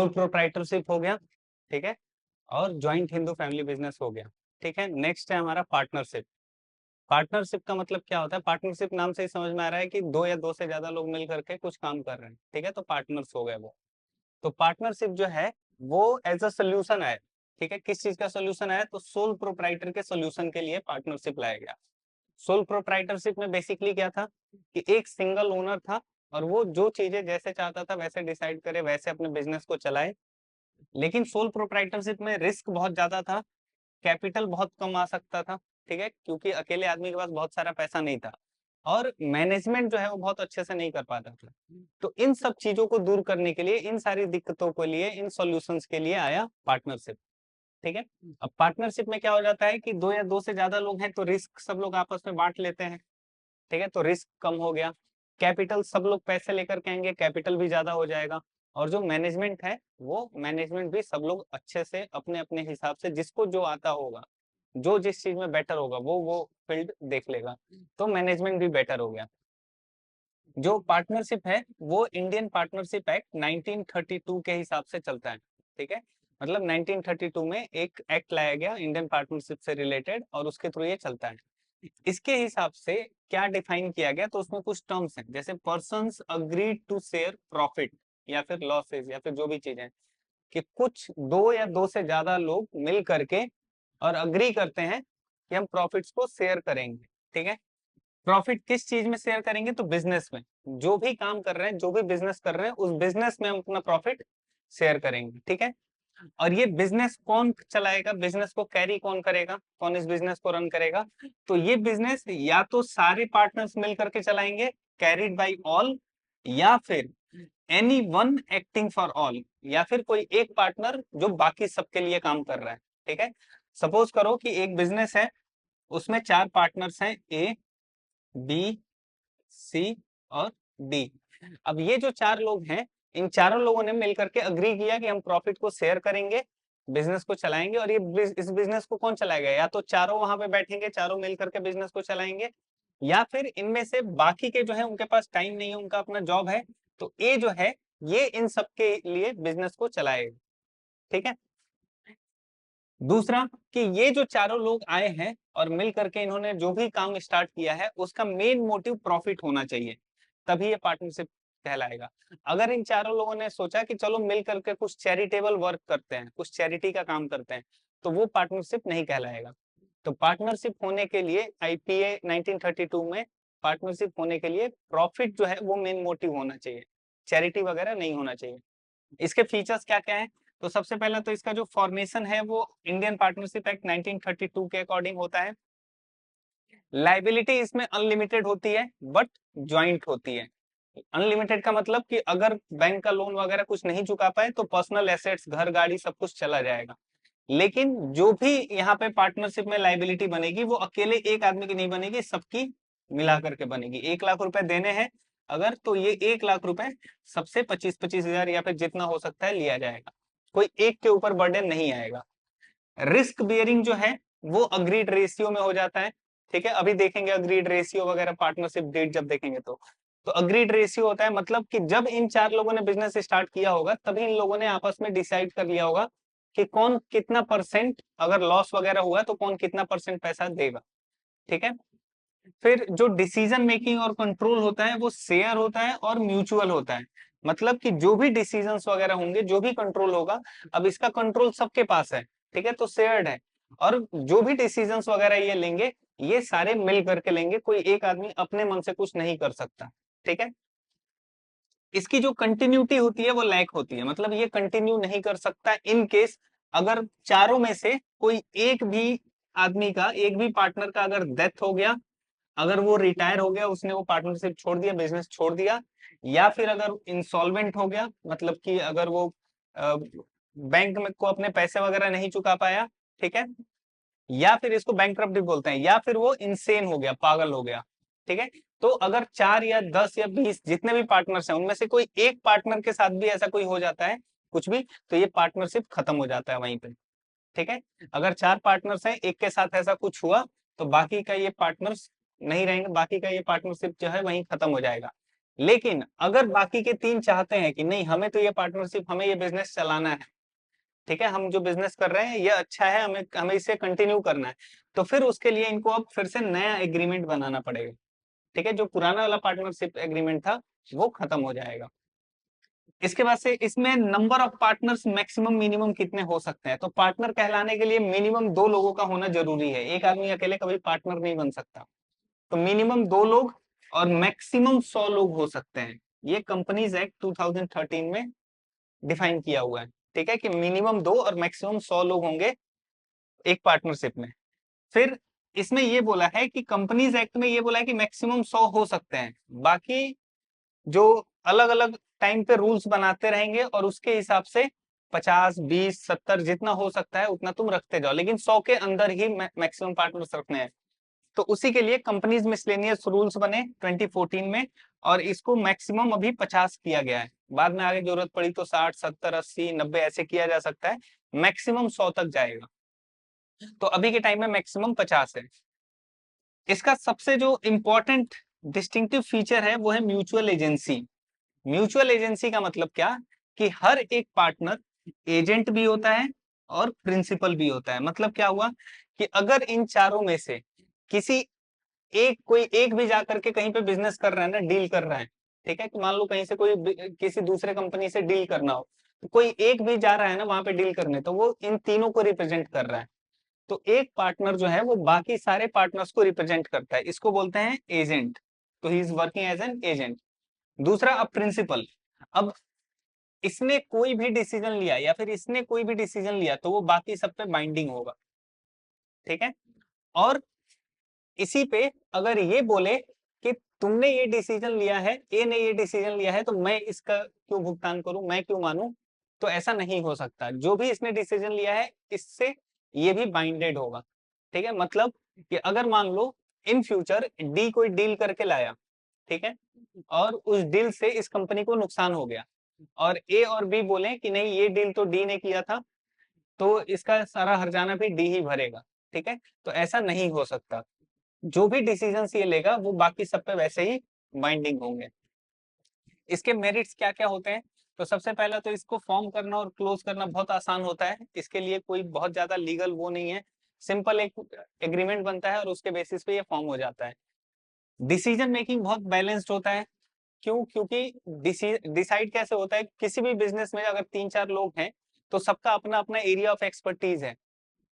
Sole proprietorship हो गया, ठीक है, और ज्वाइंट हिंदू फैमिली बिजनेस हो गया, ठीक है। नेक्स्ट है हमारा पार्टनरशिप। पार्टनरशिप का मतलब क्या होता है? पार्टनरशिप नाम से ही समझ में आ रहा है कि दो या दो से ज्यादा लोग मिल करके कुछ काम कर रहे हैं, ठीक है, तो पार्टनर्स हो गए वो। तो पार्टनरशिप जो है वो एज अ सोल्यूशन है, ठीक है। किस चीज का सोल्यूशन है? तो सोल प्रोप्राइटर के सोल्यूशन के लिए पार्टनरशिप लाया गया। सोल प्रोप्राइटरशिप में बेसिकली क्या था कि एक सिंगल ओनर था और वो जो चीजें जैसे चाहता था वैसे डिसाइड करे, वैसे अपने बिजनेस को चलाए। लेकिन सोल प्रोप्राइटरशिप में रिस्क बहुत ज्यादा था, कैपिटल बहुत कम आ सकता था, ठीक है, क्योंकि अकेले आदमी के पास बहुत सारा पैसा नहीं था, और मैनेजमेंट जो है वो बहुत अच्छे से नहीं कर पाता था। तो इन सब चीजों को दूर करने के लिए, इन सारी दिक्कतों के लिए, इन सॉल्यूशंस के लिए आया पार्टनरशिप, ठीक है। अब पार्टनरशिप में क्या हो जाता है कि दो या दो से ज्यादा लोग हैं तो रिस्क सब लोग आपस में बांट लेते हैं, ठीक है, तो रिस्क कम हो गया। कैपिटल सब लोग पैसे लेकर के आएंगे, कैपिटल भी ज्यादा हो जाएगा। और जो मैनेजमेंट है वो मैनेजमेंट भी सब लोग अच्छे से अपने अपने हिसाब से, जिसको जो आता होगा, जो जिस चीज में बेटर होगा वो फील्ड देख लेगा, तो मैनेजमेंट भी बेटर हो गया। जो पार्टनरशिप है वो इंडियन पार्टनरशिप एक्ट 1932 के हिसाब से चलता है, ठीक है। मतलब 1932 में एक एक्ट लाया गया इंडियन पार्टनरशिप से रिलेटेड, और उसके थ्रू ये चलता है। इसके हिसाब से क्या डिफाइन किया गया, तो उसमें कुछ टर्म्स हैं, जैसे persons agreed to share profit या फिर लॉसेस या फिर जो भी चीजें, कि कुछ दो या दो से ज्यादा लोग मिल करके और अग्री करते हैं कि हम प्रॉफिट्स को शेयर करेंगे, ठीक है। प्रॉफिट किस चीज में शेयर करेंगे? तो बिजनेस में, जो भी काम कर रहे हैं, जो भी बिजनेस कर रहे हैं, उस बिजनेस में हम अपना प्रॉफिट शेयर करेंगे, ठीक है। और ये बिजनेस कौन चलाएगा? बिजनेस को कैरी कौन करेगा? कौन इस बिजनेस को रन करेगा? तो ये बिजनेस या तो सारे पार्टनर्स मिल करके चलाएंगे, कैरिड बाय ऑल, या फिर any one acting for all, या फिर कोई एक पार्टनर जो बाकी सबके लिए काम कर रहा है, ठीक है। सपोज करो कि एक बिजनेस है, उसमें चार पार्टनर्स हैं, ए, बी, सी और डी। अब ये जो चार लोग हैं, इन चारों लोगों ने मिलकर के अग्री किया कि हम प्रॉफिट को शेयर करेंगे, बिजनेस को चलाएंगे। और ये इस बिजनेस को कौन चलाएगा? या तो चारों वहां पे बैठेंगे, चारों मिलकर के बिजनेस को चलाएंगे, या फिर इनमें से बाकी के जो है उनके पास टाइम नहीं है, उनका अपना जॉब है, तो ए जो है ये इन सबके लिए बिजनेस को चलाएगा, ठीक है। दूसरा कि ये जो चारों लोग आए हैं और मिल करके इन्होंने जो भी काम स्टार्ट किया है उसका मेन मोटिव प्रॉफिट होना चाहिए, तभी ये पार्टनरशिप कहलाएगा। अगर इन चारों लोगों ने सोचा कि चलो मिल करके कुछ चैरिटेबल वर्क करते हैं, कुछ चैरिटी का काम करते हैं, तो वो पार्टनरशिप नहीं कहलाएगा। तो पार्टनरशिप होने के लिए आईपीए 1932 में पार्टनरशिप होने के लिए प्रॉफिट जो है वो मेन मोटिव होना चाहिए, चैरिटी वगैरह नहीं होना चाहिए। इसके फीचर्स क्या क्या है? तो सबसे पहला तो इसका जो फॉर्मेशन है वो इंडियन पार्टनरशिप एक्ट 1932 के अकॉर्डिंग होता है। लाइबिलिटी इसमें अनलिमिटेड होती है बट ज्वाइंट होती है। अनलिमिटेड का मतलब कि अगर बैंक का लोन वगैरह कुछ नहीं चुका पाए तो पर्सनल एसेट्स, घर गाड़ी सब कुछ चला जाएगा। लेकिन जो भी यहाँ पे पार्टनरशिप में लाइबिलिटी बनेगी वो अकेले एक आदमी की नहीं बनेगी, सबकी मिला करके बनेगी। 1 लाख रुपए देने हैं अगर, तो ये 1 लाख रुपए सबसे 25-25 हजार या फिर जितना हो सकता है लिया जाएगा, कोई एक के ऊपर बर्डन नहीं आएगा। रिस्क बियरिंग जो है वो अग्रीड रेशियो में हो जाता है, ठीक है। अभी देखेंगे अग्रीड रेशियो वगैरह पार्टनरशिप डेट जब देखेंगे तो अग्रीड रेशियो होता है मतलब कि जब इन चार लोगों ने बिजनेस स्टार्ट किया होगा तभी इन लोगों ने आपस में डिसाइड कर लिया होगा कि कौन कितना परसेंट, अगर लॉस वगैरह हुआ तो कौन कितना परसेंट पैसा देगा, ठीक है। फिर जो डिसीजन मेकिंग और कंट्रोल होता है वो शेयर होता है और म्यूचुअल होता है। मतलब कि जो भी डिसीजंस वगैरह होंगे, जो भी कंट्रोल होगा, अब इसका कंट्रोल सबके पास है, ठीक है, तो शेयर्ड है। और जो भी डिसीजंस वगैरह ये लेंगे ये सारे मिल करके लेंगे, कोई एक आदमी अपने मन से कुछ नहीं कर सकता, ठीक है। इसकी जो कंटिन्यूटी होती है वो लैक होती है, मतलब ये कंटिन्यू नहीं कर सकता इन केस अगर चारों में से कोई एक भी आदमी का, एक भी पार्टनर का अगर डेथ हो गया, अगर वो रिटायर हो गया, उसने वो पार्टनरशिप छोड़ दिया, बिजनेस छोड़ दिया, या फिर अगर इंसॉल्वेंट हो गया, मतलब कि अगर वो बैंक में को अपने पैसे वगैरह नहीं चुका पाया, ठीक है, या फिर इसको बैंकरप्ट बोलते हैं, या फिर वो इंसेन हो गया, पागल हो गया, ठीक है। तो अगर 4 या 10 या 20 जितने भी पार्टनर्स हैं उनमें से कोई एक पार्टनर के साथ भी ऐसा कोई हो जाता है कुछ भी, तो ये पार्टनरशिप खत्म हो जाता है वहीं पे, ठीक है। अगर 4 पार्टनर्स हैं, एक के साथ ऐसा कुछ हुआ तो बाकी का ये पार्टनर्स नहीं रहेंगे, बाकी का ये पार्टनरशिप जो है वहीं खत्म हो जाएगा। लेकिन अगर बाकी के 3 चाहते हैं कि नहीं, हमें तो ये पार्टनरशिप, हमें ये बिजनेस चलाना है, ठीक है, हम जो बिजनेस कर रहे हैं ये अच्छा है, हमें हमें इसे कंटिन्यू करना है, तो फिर उसके लिए इनको अब फिर से नया एग्रीमेंट बनाना पड़ेगा। ठीक है, जो पुराना वाला पार्टनरशिप एग्रीमेंट था वो खत्म हो जाएगा। इसके बाद से इसमें number of partners maximum minimum कितने हो सकते हैं, तो पार्टनर कहलाने के लिए मिनिमम 2 लोगों का होना जरूरी है, एक आदमी अकेले कभी पार्टनर नहीं बन सकता। तो मिनिमम 2 लोग और मैक्सिमम 100 लोग हो सकते हैं, ये कंपनीज एक्ट 2013 में डिफाइन किया हुआ है। ठीक है, कि मिनिमम 2 और मैक्सिमम 100 लोग होंगे एक पार्टनरशिप में। फिर इसमें ये बोला है कि कंपनीज एक्ट में ये बोला है कि मैक्सिमम 100 हो सकते हैं, बाकी जो अलग अलग टाइम पे रूल्स बनाते रहेंगे और उसके हिसाब से 50, 20, 70 जितना हो सकता है उतना तुम रखते जाओ, लेकिन 100 के अंदर ही मैक्सिमम पार्टनर्स रखने हैं। तो उसी के लिए कंपनीज मिसलेनियस रूल्स बने 2014 में, और इसको मैक्सिमम अभी 50 किया गया है। बाद में आगे जरूरत पड़ी तो 60, 70, 80, 90 ऐसे किया जा सकता है, मैक्सिमम 100 तक जाएगा। तो अभी के टाइम में मैक्सिमम 50 है। इसका सबसे जो इंपॉर्टेंट डिस्टिंक्टिव फीचर है वो है म्यूचुअल एजेंसी। म्यूचुअल एजेंसी का मतलब क्या, कि हर एक पार्टनर एजेंट भी होता है और प्रिंसिपल भी होता है। मतलब क्या हुआ, कि अगर इन चारों में से किसी कोई एक भी जाकर के कहीं पे बिजनेस कर रहा है ना, डील कर रहा है, ठीक है, कि मान लो कहीं से कोई किसी दूसरे कंपनी से डील करना हो, तो कोई एक भी जा रहा है ना वहां पे डील करने, तो वो इन तीनों को रिप्रेजेंट कर रहा है। तो एक पार्टनर जो है वो बाकी सारे पार्टनर्स को रिप्रेजेंट करता है, इसको बोलते हैं एजेंट। तो he is working as an agent. दूसरा, अब प्रिंसिपल। अब इसने कोई भी डिसीजन लिया या फिर इसने कोई भी डिसीजन लिया तो वो बाकी सब पे बाइंडिंग होगा। ठीक है, और इसी पे अगर ये बोले कि तुमने ये डिसीजन लिया है, ए ने ये डिसीजन लिया है, तो मैं इसका क्यों भुगतान करूं, मैं क्यों मानूं, तो ऐसा नहीं हो सकता। जो भी इसने डिसीजन लिया है इससे ये भी बाइंडेड होगा। ठीक है, मतलब कि अगर मान लो इन फ्यूचर डी कोई डील करके लाया, ठीक है, और उस डील से इस कंपनी को नुकसान हो गया, और ए और बी बोले कि नहीं ये डील तो डी ने किया था, तो इसका सारा हर्जाना भी डी ही भरेगा। ठीक है, तो ऐसा नहीं हो सकता। जो भी डिसीजन ये लेगा वो बाकी सब पे वैसे ही बाइंडिंग होंगे। इसके मेरिट्स क्या क्या होते हैं, तो सबसे पहला तो इसको फॉर्म करना और क्लोज करना बहुत आसान होता है, इसके लिए कोई बहुत ज्यादा लीगल वो नहीं है, सिंपल एक एग्रीमेंट बनता है और उसके बेसिस पे ये फॉर्म हो जाता है। डिसीजन मेकिंग बहुत बैलेंस्ड होता है। क्यों, क्योंकि डिसाइड कैसे होता है, किसी भी बिजनेस में अगर 3-4 लोग हैं तो सबका अपना अपना एरिया ऑफ एक्सपर्टीज है,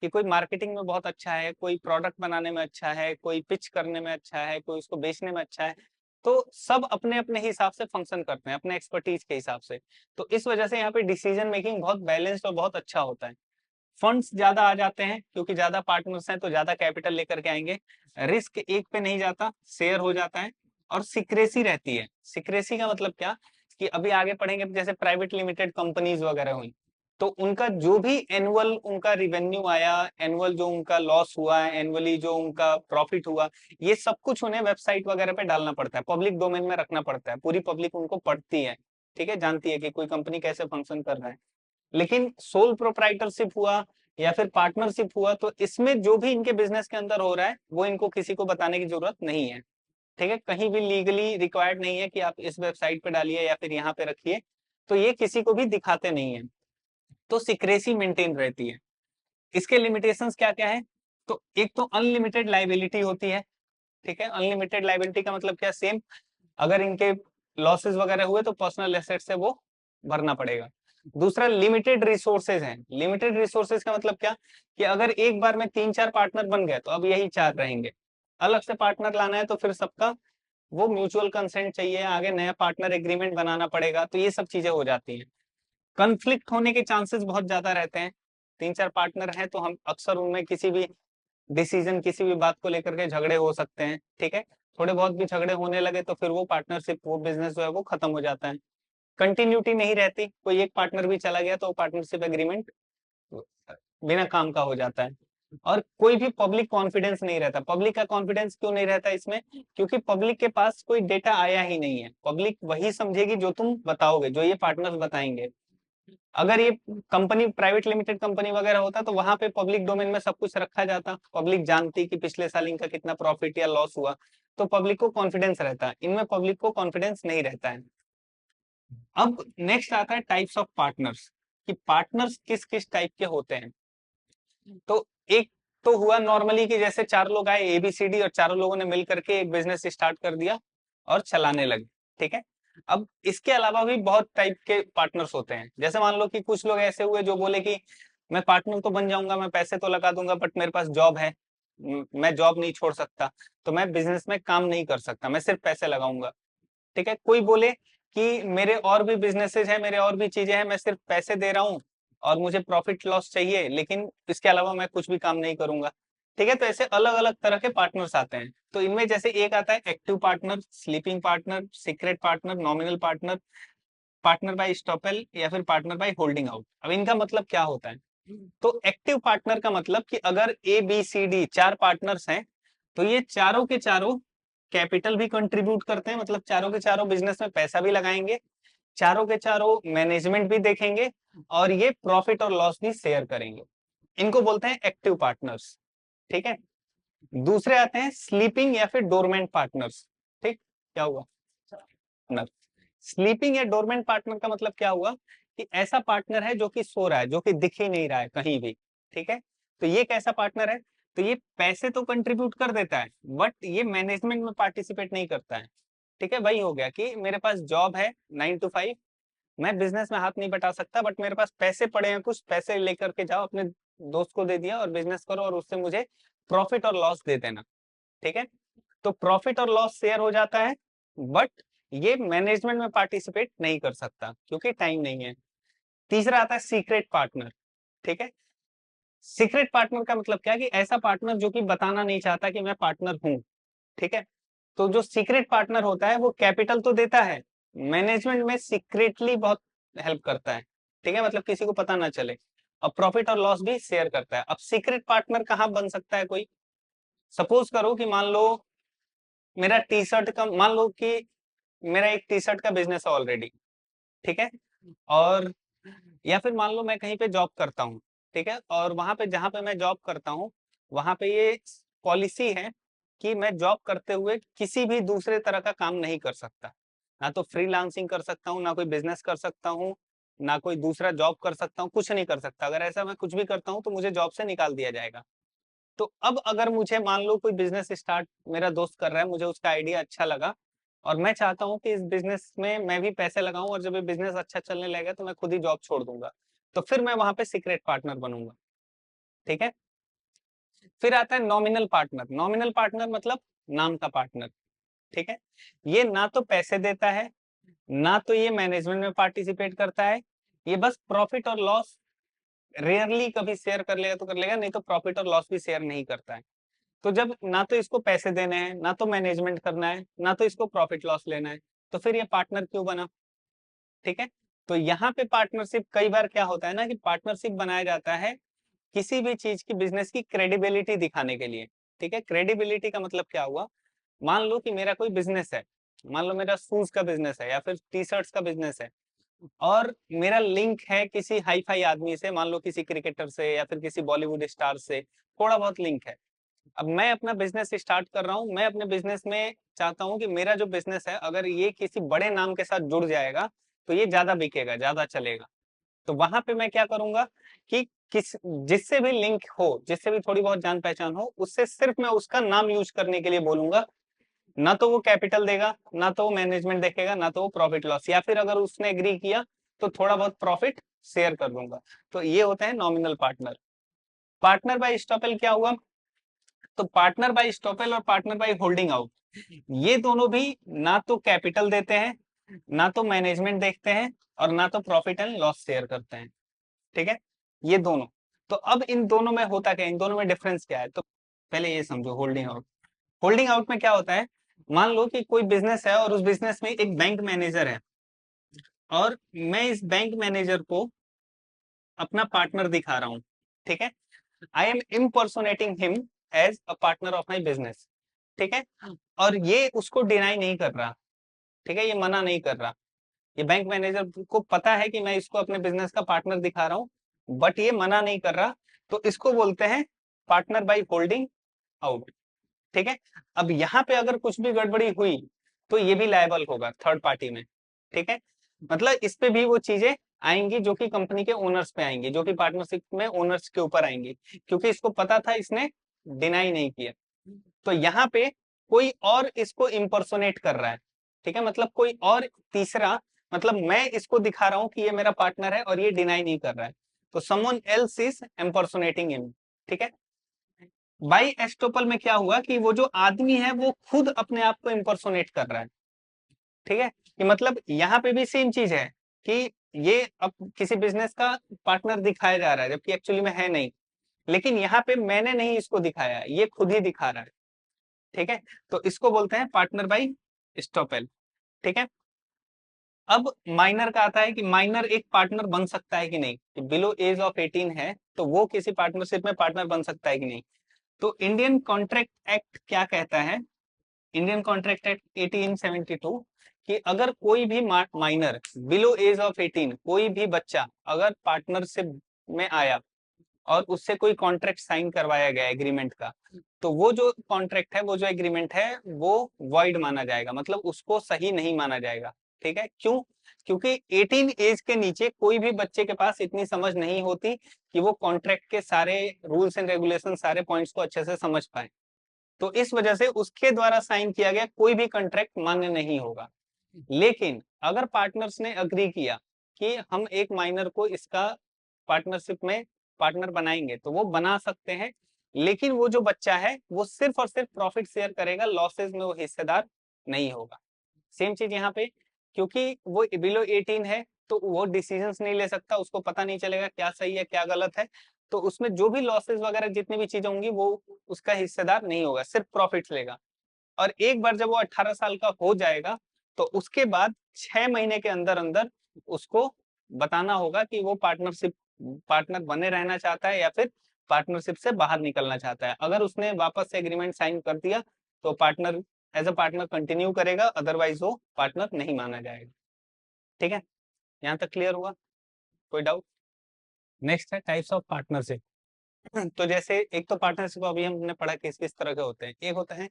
कि कोई मार्केटिंग में बहुत अच्छा है, कोई प्रोडक्ट बनाने में अच्छा है, कोई पिच करने में अच्छा है, कोई उसको बेचने में अच्छा है। तो सब अपने अपने हिसाब से फंक्शन करते हैं, अपने एक्सपर्टीज के हिसाब से। तो इस वजह से यहाँ पे डिसीजन मेकिंग बहुत बैलेंस्ड और बहुत अच्छा होता है। फंड्स ज्यादा आ जाते हैं क्योंकि ज्यादा पार्टनर्स हैं तो ज्यादा कैपिटल लेकर के आएंगे। रिस्क एक पे नहीं जाता, शेयर हो जाता है। और सिक्रेसी रहती है। सिक्रेसी का मतलब क्या, कि अभी आगे पढ़ेंगे, जैसे प्राइवेट लिमिटेड कंपनीज वगैरह हुई, तो उनका जो भी एनुअल उनका रिवेन्यू आया, एनुअल जो उनका लॉस हुआ, एनुअली जो उनका प्रॉफिट हुआ, ये सब कुछ उन्हें वेबसाइट वगैरह पे डालना पड़ता है, पब्लिक डोमेन में रखना पड़ता है, पूरी पब्लिक उनको पढ़ती है। ठीक है, जानती है कि कोई कंपनी कैसे फंक्शन कर रहा है। लेकिन सोल प्रोप्राइटरशिप हुआ या फिर पार्टनरशिप हुआ, तो इसमें जो भी इनके बिजनेस के अंदर हो रहा है वो इनको किसी को बताने की जरूरत नहीं है। ठीक है, कहीं भी लीगली रिक्वायर्ड नहीं है कि आप इस वेबसाइट पे डालिए या फिर यहाँ पे रखिए, तो ये किसी को भी दिखाते नहीं है। तो सिक्रेसी मेंटेन रहती है। इसके लिमिटेशंस क्या क्या है, तो एक तो अनलिमिटेड लाइबिलिटी होती है। ठीक है, अनलिमिटेड लाइबिलिटी का मतलब क्या, सेम अगर इनके लॉसेस वगैरह हुए तो पर्सनल एसेट से वो भरना पड़ेगा। दूसरा, लिमिटेड रिसोर्सेज हैं। लिमिटेड रिसोर्सेज का मतलब क्या, कि अगर एक बार में 3-4 पार्टनर बन गए तो अब यही 4 रहेंगे। अलग से पार्टनर लाना है तो फिर सबका वो म्यूचुअल कंसेंट चाहिए, आगे नया पार्टनर एग्रीमेंट बनाना पड़ेगा, तो ये सब चीजें हो जाती हैं। कन्फ्लिक्ट होने के चांसेस बहुत ज्यादा रहते हैं। 3-4 पार्टनर हैं तो हम अक्सर उनमें किसी भी डिसीजन, किसी भी बात को लेकर के झगड़े हो सकते हैं। ठीक है, थोड़े बहुत भी झगड़े होने लगे तो फिर वो पार्टनरशिप, वो बिजनेस जो है वो खत्म हो जाता है। कंटिन्यूटी नहीं रहती, कोई एक पार्टनर भी चला गया तो पार्टनरशिप एग्रीमेंट बिना काम का हो जाता है। और कोई भी पब्लिक कॉन्फिडेंस नहीं रहता। पब्लिक का कॉन्फिडेंस क्यों नहीं रहता इसमें, क्योंकि पब्लिक के पास कोई डेटा आया ही नहीं है। पब्लिक वही समझेगी जो तुम बताओगे, जो ये पार्टनर्स बताएंगे। अगर ये कंपनी प्राइवेट लिमिटेड कंपनी वगैरह होता तो वहां पे पब्लिक डोमेन में सब कुछ रखा जाता, पब्लिक जानती कि पिछले साल इनका कितना प्रॉफिट या लॉस हुआ, तो पब्लिक को कॉन्फिडेंस रहता है। इनमें पब्लिक को कॉन्फिडेंस नहीं रहता है। अब नेक्स्ट आता है टाइप्स ऑफ पार्टनर्स, कि पार्टनर्स किस किस टाइप के होते हैं। तो एक तो हुआ नॉर्मली कि जैसे चार लोग आए एबीसीडी और चारों लोगों ने मिल करके एक बिजनेस स्टार्ट कर दिया और चलाने लगे, ठीक है। अब इसके अलावा भी बहुत टाइप के पार्टनर्स होते हैं। जैसे मान लो कि कुछ लोग ऐसे हुए जो बोले कि मैं पार्टनर तो बन जाऊंगा, मैं पैसे तो लगा दूंगा, बट मेरे पास जॉब है, मैं जॉब नहीं छोड़ सकता, तो मैं बिजनेस में काम नहीं कर सकता, मैं सिर्फ पैसे लगाऊंगा, ठीक है। कोई बोले कि मेरे और भी बिजनेसेस हैं, मेरे और भी चीजें हैं, मैं सिर्फ पैसे दे रहा हूँ और मुझे प्रॉफिट लॉस चाहिए, लेकिन इसके अलावा मैं कुछ भी काम नहीं करूंगा, ठीक है। तो ऐसे अलग अलग तरह के पार्टनर्स आते हैं। तो इनमें जैसे एक आता है active partner, sleeping partner, secret partner, nominal partner, partner by estoppel या फिर पार्टनर बाय होल्डिंग आउट। अब इनका मतलब क्या होता है? तो एक्टिव पार्टनर का मतलब कि अगर ए बी सी डी चार पार्टनर्स हैं, तो ये चारों के चारों कैपिटल भी कंट्रीब्यूट करते हैं, मतलब चारों के चारों बिजनेस में पैसा भी लगाएंगे, चारों के चारों मैनेजमेंट भी देखेंगे, और ये प्रॉफिट और लॉस भी शेयर करेंगे। इनको बोलते हैं एक्टिव पार्टनर्स, ठीक है। दूसरे आते हैं स्लीपिंग या फिर डोरमेंट पार्टनर्स, ठीक। क्या हुआ? स्लीपिंग या डोरमेंट पार्टनर का मतलब क्या हुआ कि ऐसा पार्टनर है जो कि सो रहा है, जो कि दिख ही नहीं रहा है कहीं भी, ठीक है। तो ये कैसा पार्टनर है? तो ये पैसे तो कंट्रीब्यूट कर देता है, बट ये मैनेजमेंट में पार्टिसिपेट नहीं करता है, ठीक है। वही हो गया कि मेरे पास जॉब है 9 to 5, मैं बिजनेस में हाथ नहीं बटा सकता, बट मेरे पास पैसे पड़े हैं, कुछ पैसे लेकर के जाओ, अपने दोस्त को दे दिया और बिजनेस करो और उससे मुझे प्रॉफिट और लॉस दे देना, ठीक है। तो प्रॉफिट और लॉस शेयर हो जाता है, बट ये मैनेजमेंट में पार्टिसिपेट नहीं कर सकता क्योंकि टाइम नहीं है। तीसरा आता है सीक्रेट पार्टनर, ठीक है। सीक्रेट पार्टनर का मतलब क्या है कि ऐसा पार्टनर जो कि बताना नहीं चाहता कि मैं पार्टनर हूं, ठीक है। तो जो सीक्रेट पार्टनर होता है वो कैपिटल तो देता है, मैनेजमेंट में सीक्रेटली बहुत हेल्प करता है, ठीक है, मतलब किसी को पता ना चले, और प्रॉफिट और लॉस भी शेयर करता है। अब सीक्रेट पार्टनर कहाँ बन सकता है कोई? सपोज करो कि मान लो मेरा टी शर्ट का, मान लो कि मेरा एक टी शर्ट का बिजनेस है ऑलरेडी, ठीक है। और या फिर मान लो मैं कहीं पे जॉब करता हूँ, ठीक है, और वहां पे जहां पे मैं जॉब करता हूँ वहां पे ये पॉलिसी है कि मैं जॉब करते हुए किसी भी दूसरे तरह का काम नहीं कर सकता, ना तो फ्रीलांसिंग कर सकता हूँ, ना कोई बिजनेस कर सकता हूँ, ना कोई दूसरा जॉब कर सकता हूँ, कुछ नहीं कर सकता। अगर ऐसा मैं कुछ भी करता हूँ तो मुझे जॉब से निकाल दिया जाएगा। तो अब अगर मुझे मान लो कोई बिजनेस स्टार्ट मेरा दोस्त कर रहा है, मुझे उसका आइडिया अच्छा लगा और मैं चाहता हूँ कि इस बिजनेस में मैं भी पैसे लगाऊं, और जब ये बिजनेस अच्छा चलने लगेगा तो मैं खुद ही जॉब छोड़ दूंगा, तो फिर मैं वहां पे सीक्रेट पार्टनर बनूंगा, ठीक है। फिर आता है नॉमिनल पार्टनर। नॉमिनल पार्टनर मतलब नाम का पार्टनर, ठीक है। ये ना तो पैसे देता है, ना तो ये मैनेजमेंट में पार्टिसिपेट करता है, ये बस प्रॉफिट और लॉस रेयरली कभी शेयर कर लेगा तो कर लेगा, नहीं तो प्रॉफिट और लॉस भी शेयर नहीं करता है। तो जब ना तो इसको पैसे देने हैं, ना तो मैनेजमेंट करना है, ना तो इसको प्रॉफिट लॉस लेना है, तो फिर ये पार्टनर क्यों बना, ठीक है। तो यहाँ पे पार्टनरशिप कई बार क्या होता है ना कि पार्टनरशिप बनाया जाता है किसी भी चीज की, बिजनेस की क्रेडिबिलिटी दिखाने के लिए, ठीक है। क्रेडिबिलिटी का मतलब क्या हुआ? मान लो कि मेरा कोई बिजनेस है, मान लो मेरा शूज का बिजनेस है या फिर टी शर्ट्स का बिजनेस है, और मेरा लिंक है किसी हाई फाई आदमी से, मान लो किसी क्रिकेटर से या फिर किसी बॉलीवुड स्टार से, थोड़ा बहुत लिंक है। अब मैं अपना बिजनेस स्टार्ट कर रहा हूँ, मैं अपने बिजनेस में चाहता हूँ कि मेरा जो बिजनेस है अगर ये किसी बड़े नाम के साथ जुड़ जाएगा तो ये ज्यादा बिकेगा, ज्यादा चलेगा। तो वहां पे मैं क्या करूंगा कि किस जिससे भी लिंक हो, जिससे भी थोड़ी बहुत जान पहचान हो, उससे सिर्फ मैं उसका नाम यूज करने के लिए बोलूंगा। ना तो वो कैपिटल देगा, ना तो वो मैनेजमेंट देखेगा, ना तो वो प्रॉफिट लॉस, या फिर अगर उसने एग्री किया तो थोड़ा बहुत प्रॉफिट शेयर कर दूंगा। तो ये होता है nominal partner. Partner by estoppel क्या हुआ? तो पार्टनर बाय स्टॉपेल और पार्टनर बाय होल्डिंग आउट, ये दोनों भी ना तो कैपिटल देते हैं, ना तो मैनेजमेंट देखते हैं, और ना तो प्रॉफिट एंड लॉस शेयर करते हैं, ठीक है, ये दोनों। तो अब इन दोनों में होता क्या, इन दोनों में डिफरेंस क्या है? तो पहले ये समझो होल्डिंग आउट। होल्डिंग आउट में क्या होता है? मान लो कि कोई बिजनेस है और उस बिजनेस में एक बैंक मैनेजर है, और मैं इस बैंक मैनेजर को अपना पार्टनर दिखा रहा हूं, ठीक है। I am impersonating him as a partner of my business, ठीक है। और ये उसको डिनाई नहीं कर रहा, ठीक है, ये मना नहीं कर रहा, ये बैंक मैनेजर को पता है कि मैं इसको अपने बिजनेस का पार्टनर दिखा रहा हूँ, बट ये मना नहीं कर रहा, तो इसको बोलते हैं पार्टनर बाय होल्डिंग आउट। ठीक है, अब यहाँ पे अगर कुछ भी गड़बड़ी हुई तो ये भी लायबल होगा थर्ड पार्टी में। ठीक है, मतलब इस पे भी वो चीजें आएंगी जो कि कंपनी के ओनर्स पे आएंगी, जो कि पार्टनरशिप में ओनर्स के ऊपर आएंगी, क्योंकि इसको पता था, इसने डिनाई नहीं किया। तो यहाँ पे कोई और इसको इम्पर्सोनेट कर रहा है। ठीक है, मतलब कोई और तीसरा, मतलब मैं इसको दिखा रहा हूँ कि ये मेरा पार्टनर है और ये डिनाई नहीं कर रहा है, तो समवन एल्स इज इम्पर्सोनेटिंग हिम। ठीक है, बाई एस्टोपल में क्या हुआ कि वो जो आदमी है वो खुद अपने आप को इम्पर्सोनेट कर रहा है। ठीक है, कि मतलब यहाँ पे भी सेम चीज है कि ये अब किसी बिजनेस का पार्टनर दिखाया जा रहा है, जबकि एक्चुअली में है नहीं, लेकिन यहाँ पे मैंने नहीं इसको दिखाया, ये खुद ही दिखा रहा है। ठीक है, तो इसको बोलते हैं पार्टनर बाई स्टॉपेल। ठीक है, अब माइनर का आता है कि माइनर एक पार्टनर बन सकता है कि नहीं, कि बिलो एज ऑफ 18 है तो वो किसी पार्टनरशिप में पार्टनर बन सकता है कि नहीं। तो इंडियन कॉन्ट्रैक्ट एक्ट क्या कहता है, इंडियन कॉन्ट्रैक्ट एक्ट 1872, कि अगर कोई भी माइनर बिलो एज ऑफ 18, कोई भी बच्चा अगर पार्टनरशिप में आया और उससे कोई कॉन्ट्रैक्ट साइन करवाया गया एग्रीमेंट का, तो वो जो कॉन्ट्रैक्ट है, वो जो एग्रीमेंट है, वो वॉइड माना जाएगा, मतलब उसको सही नहीं माना जाएगा। ठीक है, क्यों? क्योंकि 18 एज के नीचे कोई भी बच्चे के पास इतनी समझ नहीं होती कि वो कॉन्ट्रैक्ट के सारे रूल्स एंड रेगुलेशन, सारे पॉइंट्स को अच्छे से समझ पाए, तो इस वजह से उसके द्वारा साइन किया गया कोई भी कॉन्ट्रैक्ट मान्य नहीं होगा। लेकिन अगर पार्टनर्स ने अग्री किया कि हम एक माइनर को इसका पार्टनरशिप में पार्टनर बनाएंगे, तो वो बना सकते हैं, लेकिन वो जो बच्चा है वो सिर्फ और सिर्फ प्रॉफिट शेयर करेगा, लॉसेस में वो हिस्सेदार नहीं होगा। सेम चीज यहाँ पे, क्योंकि वो बिलो 18 है तो वो डिसीजंस नहीं ले सकता, उसको पता नहीं चलेगा क्या सही है क्या गलत है, तो उसमें जो भी लॉसेस वगैरह जितनी भी चीजें होंगी वो उसका हिस्सेदार नहीं होगा, सिर्फ प्रॉफिट्स लेगा। और एक बार जब वो 18 साल का हो जाएगा तो उसके बाद 6 महीने के अंदर अंदर उसको बताना होगा कि वो पार्टनरशिप पार्टनर बने रहना चाहता है या फिर पार्टनरशिप से बाहर निकलना चाहता है। अगर उसने वापस से एग्रीमेंट साइन कर दिया तो partner as a partner continue करेगा, अदरवाइज वो पार्टनर नहीं माना जाएगा। ठीक है, यहाँ तक क्लियर हुआ? कोई डाउट? नेक्स्ट है टाइप्स ऑफ पार्टनरशिप। तो जैसे एक तो पार्टनरशिप अभी हमने पढ़ा किस किस तरह के होते हैं, एक होता है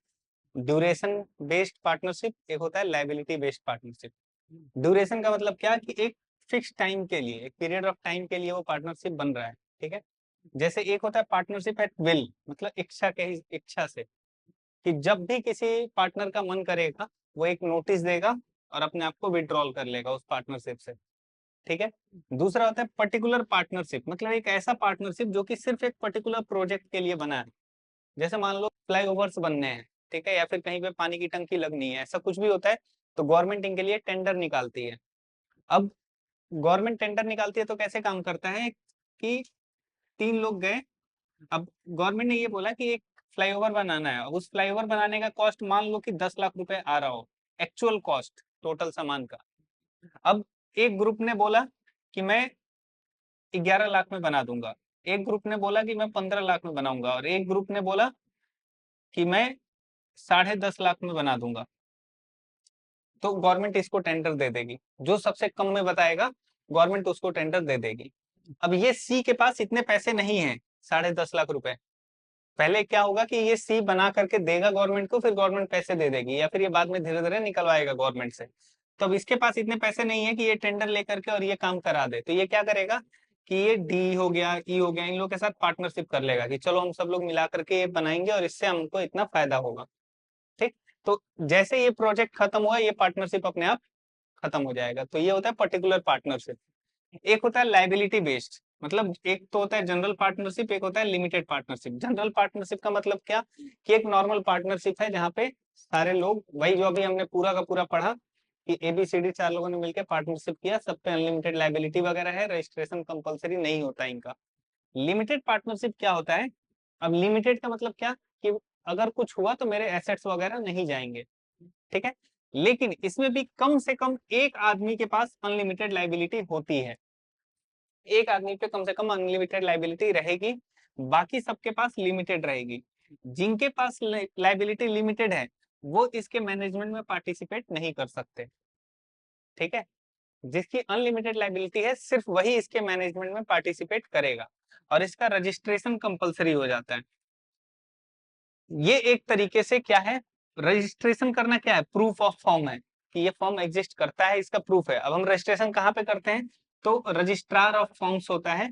ड्यूरेशन बेस्ड पार्टनरशिप, एक होता है लाइबिलिटी बेस्ड पार्टनरशिप। ड्यूरेशन का मतलब क्या कि एक फिक्स टाइम के लिए, एक पीरियड ऑफ टाइम के लिए वो पार्टनरशिप बन रहा है। ठीक है, जैसे एक होता है पार्टनरशिप एट विल, मतलब इच्छा के इच्छा से, कि जब भी किसी पार्टनर का मन करेगा वो एक नोटिस देगा और अपने आप को विड्रॉल कर लेगा उस पार्टनरशिप से। ठीक है, दूसरा होता है पर्टिकुलर पार्टनरशिप, मतलब एक ऐसा पार्टनरशिप जो कि सिर्फ एक पर्टिकुलर प्रोजेक्ट के लिए बना है। जैसे मान लो फ्लाईओवर्स बनने हैं, ठीक है, या फिर कहीं पे पानी की टंकी लगनी है, ऐसा कुछ भी होता है, तो गवर्नमेंट इनके लिए टेंडर निकालती है। अब गवर्नमेंट टेंडर निकालती है तो कैसे काम करता है कि 3 लोग गए, अब गवर्नमेंट ने ये बोला कि एक फ्लाईओवर बनाना है, उस फ्लाईओवर बनाने का कॉस्ट मान लो कि 10 लाख रुपए आ रहा हो, एक्चुअल कॉस्ट टोटल सामान का। अब एक ग्रुप ने बोला कि मैं 11 लाख में बना दूंगा, एक ग्रुप ने बोला कि मैं 15 लाख में बनाऊंगा, और एक ग्रुप ने बोला कि मैं 10.5 लाख में बना दूंगा। तो गवर्नमेंट इसको टेंडर दे देगी, जो सबसे कम में बताएगा गवर्नमेंट उसको टेंडर दे देगी। अब ये सी के पास इतने पैसे नहीं है 10.5 लाख रुपए, पहले क्या होगा कि ये सी बना करके देगा गवर्नमेंट को, फिर गवर्नमेंट पैसे दे देगी, या फिर ये बाद में धीरे धीरे निकलवाएगा गवर्नमेंट से। तो अब इसके पास इतने पैसे नहीं है कि ये टेंडर लेकर के और ये काम करा दे, तो ये क्या करेगा कि ये डी हो गया, ई हो गया, इन लोगों के साथ पार्टनरशिप कर लेगा कि चलो हम सब लोग मिला करके ये बनाएंगे और इससे हमको इतना फायदा होगा। ठीक, तो जैसे ये प्रोजेक्ट खत्म हुआ ये पार्टनरशिप अपने आप खत्म हो जाएगा, तो ये होता है पर्टिकुलर पार्टनरशिप। एक होता है लाइबिलिटी बेस्ड, मतलब एक तो होता है जनरल पार्टनरशिप, एक होता है लिमिटेड पार्टनरशिप। जनरल पार्टनरशिप का मतलब क्या कि एक नॉर्मल पार्टनरशिप है जहाँ पे सारे लोग, वही जो अभी हमने पूरा का पूरा पढ़ा कि ABCD 4 लोगों ने मिलकर पार्टनरशिप किया, सब पे अनलिमिटेड लाइबिलिटी वगैरह है, रजिस्ट्रेशन कंपलसरी नहीं होता इनका। लिमिटेड पार्टनरशिप क्या होता है, अब लिमिटेड का मतलब क्या कि अगर कुछ हुआ तो मेरे एसेट्स वगैरह नहीं जाएंगे। ठीक है, लेकिन इसमें भी कम से कम एक आदमी के पास अनलिमिटेड लाइबिलिटी होती है, एक आदमी पे कम से कम अनलिमिटेड लाइबिलिटी रहेगी, बाकी सबके पास लिमिटेड रहेगी। जिनके पास लाइबिलिटी लिमिटेड है वो इसके मैनेजमेंट में पार्टिसिपेट नहीं कर सकते। ठीक है, जिसकी अनलिमिटेड लायबिलिटी है सिर्फ वही इसके मैनेजमेंट में पार्टिसिपेट करेगा और इसका रजिस्ट्रेशन कंपलसरी हो जाता है। ये एक तरीके से क्या है, रजिस्ट्रेशन करना क्या है, प्रूफ ऑफ फॉर्म है कि ये फॉर्म एग्जिस्ट करता है, इसका प्रूफ है। अब हम रजिस्ट्रेशन कहाँ पे करते हैं, तो रजिस्ट्रार ऑफ फॉर्म्स होता है,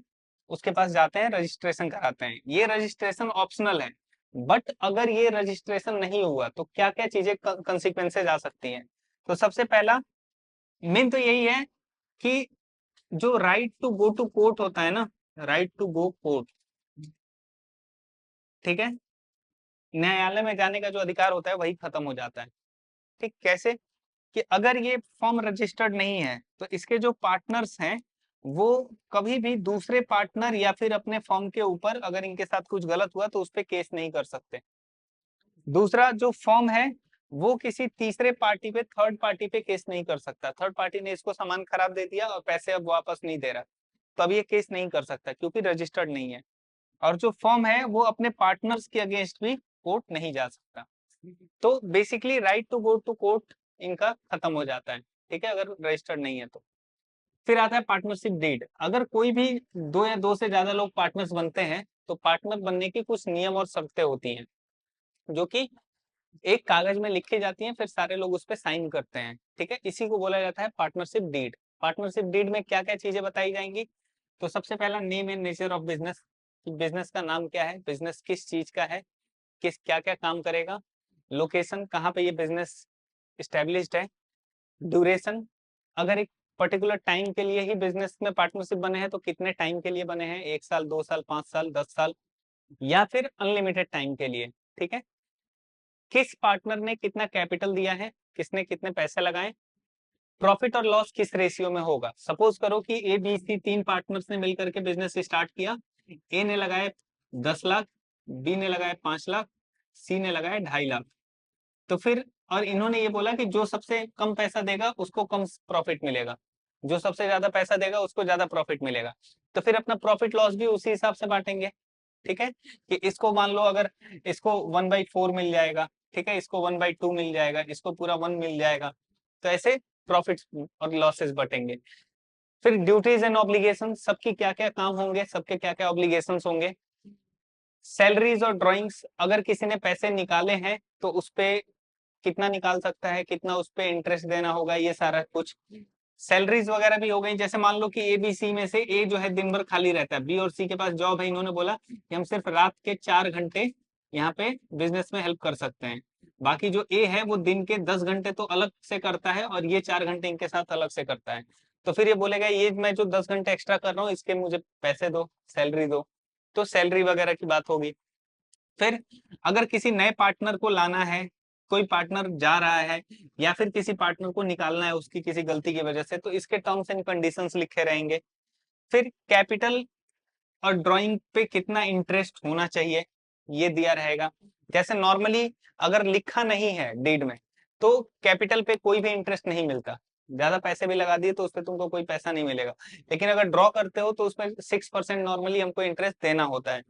उसके पास जाते हैं, रजिस्ट्रेशन कराते हैं। ये रजिस्ट्रेशन ऑप्शनल है, बट अगर ये रजिस्ट्रेशन नहीं हुआ तो क्या क्या चीजें कंसिक्वेंसेज आ सकती हैं। तो सबसे पहला मेन तो यही है कि जो right to go to court होता है ना, राइट टू गो कोर्ट, ठीक है, न्यायालय में जाने का जो अधिकार होता है वही खत्म हो जाता है। ठीक, कैसे कि अगर ये फॉर्म रजिस्टर्ड नहीं है तो इसके जो पार्टनर्स हैं वो कभी भी दूसरे पार्टनर या फिर अपने फॉर्म के ऊपर अगर इनके साथ कुछ गलत हुआ तो उस पर केस नहीं कर सकते। दूसरा, जो फॉर्म है वो किसी तीसरे पार्टी पे, थर्ड पार्टी पे केस नहीं कर सकता। थर्ड पार्टी ने इसको सामान खराब दे दिया और पैसे अब वापस नहीं दे रहा, तो अब ये केस नहीं कर सकता क्योंकि रजिस्टर्ड नहीं है। और जो फॉर्म है वो अपने पार्टनर्स के अगेंस्ट भी कोर्ट नहीं जा सकता। तो basically right to go to court इनका खत्म हो जाता है, ठीक है, अगर रजिस्टर्ड नहीं है तो। फिर आता है पार्टनरशिप डीड। अगर कोई भी दो या दो से ज्यादा लोग पार्टनर्स बनते हैं तो पार्टनर बनने की कुछ नियम और शर्तें होती हैं जो कि एक कागज में लिखी जाती हैं, फिर सारे लोग उस पर साइन करते हैं, ठीक है, इसी को बोला जाता है पार्टनरशिप डीड। पार्टनरशिप डीड में क्या क्या चीजें बताई जाएंगी, तो सबसे पहला name and nature of business, business का नाम क्या है, बिजनेस किस चीज का है, किस क्या क्या काम करेगा, लोकेशन कहाँ पे ये बिजनेस स्टैब्लिश्ड है, ड्यूरेशन, अगर एक पर्टिकुलर टाइम के लिए ही बिजनेस में पार्टनरशिप बने हैं तो कितने टाइम के लिए बने हैं, 1 साल, 2 साल, 5 साल, 10 साल, या फिर अनलिमिटेड टाइम के लिए, ठीक है, किस पार्टनर ने कितना कैपिटल दिया है, किसने कितने पैसे लगाए, प्रॉफिट और लॉस किस रेशियो में होगा। सपोज करो कि ए बी सी तीन पार्टनर्स ने मिलकर के बिजनेस स्टार्ट किया, ए ने लगाए 10 लाख, बी ने लगाए 5 लाख, सी ने लगाए 2.5 लाख। तो फिर और इन्होंने ये बोला कि जो सबसे कम पैसा देगा उसको कम प्रॉफिट मिलेगा, जो सबसे ज्यादा पैसा देगा उसको ज्यादा प्रॉफिट मिलेगा। तो फिर अपना प्रॉफिट लॉस भी उसी हिसाब से बांटेंगे, ठीक है, कि इसको मान लो अगर इसको 1/4 मिल जाएगा, ठीक है, इसको 1/2 मिल जाएगा, इसको पूरा 1 मिल जाएगा, तो ऐसे प्रॉफिट और लॉसेस बटेंगे। फिर ड्यूटीज एंड ऑब्लिगेशन, सबकी क्या क्या काम होंगे, सबके क्या क्या ऑब्लिगेशंस होंगे। सैलरीज और ड्रॉइंग्स, अगर किसी ने पैसे निकाले हैं तो उस पे कितना निकाल सकता है, कितना उस पे इंटरेस्ट देना होगा, ये सारा कुछ। सैलरीज वगैरह भी हो गई, जैसे मान लो कि ए बी सी में से ए जो है दिन भर खाली रहता है, बी और सी के पास जॉब है, इन्होंने बोला कि हम सिर्फ रात के 4 घंटे यहाँ पे बिजनेस में हेल्प कर सकते हैं, बाकी जो ए है वो दिन के 10 घंटे तो अलग से करता है और ये 4 घंटे इनके साथ अलग से करता है। तो फिर ये बोलेगा ये मैं जो 10 घंटे एक्स्ट्रा कर रहा हूँ इसके मुझे पैसे दो, सैलरी दो, तो सैलरी वगैरह की बात होगी। फिर अगर किसी नए पार्टनर को लाना है, कोई पार्टनर जा रहा है या फिर किसी पार्टनर को निकालना है उसकी किसी गलती की वजह से, तो इसके टर्म्स एंड कंडीशंस लिखे रहेंगे। फिर कैपिटल और ड्राइंग पे कितना इंटरेस्ट होना चाहिए ये दिया रहेगा। जैसे नॉर्मली अगर लिखा नहीं है डीड में तो कैपिटल पे कोई भी इंटरेस्ट नहीं मिलता, ज्यादा पैसे भी लगा दिए तो उस पर तुमको कोई पैसा नहीं मिलेगा, लेकिन अगर ड्रॉ करते हो तो उसमें 6% नॉर्मली हमको इंटरेस्ट देना होता है।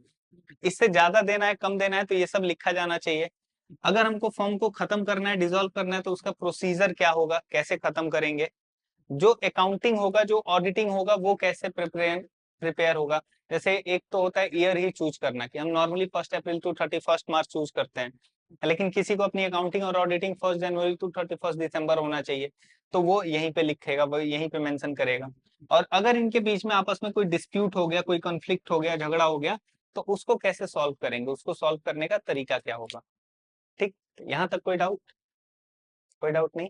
इससे ज्यादा देना है, कम देना है, तो ये सब लिखा जाना चाहिए। अगर हमको फॉर्म को खत्म करना है, डिसॉल्व करना है, तो उसका प्रोसीजर क्या होगा, कैसे खत्म करेंगे, जो अकाउंटिंग होगा, जो ऑडिटिंग होगा, वो कैसे प्रिपेयर होगा। जैसे एक तो होता है ईयर ही चूज करना कि हम normally 1 April to 31 March choose करते हैं, लेकिन किसी को अपनी अकाउंटिंग और ऑडिटिंग 1 जनवरी टू 31 दिसंबर होना चाहिए, तो वो यहीं पे लिखेगा, वो यहीं पे मेंशन करेगा। और अगर इनके बीच में आपस में कोई डिस्प्यूट हो गया, कोई कॉन्फ्लिक्ट हो गया, झगड़ा हो गया, तो उसको कैसे सॉल्व करेंगे, उसको सॉल्व करने का तरीका क्या होगा। ठीक, यहाँ तक कोई डाउट, कोई डाउट नहीं।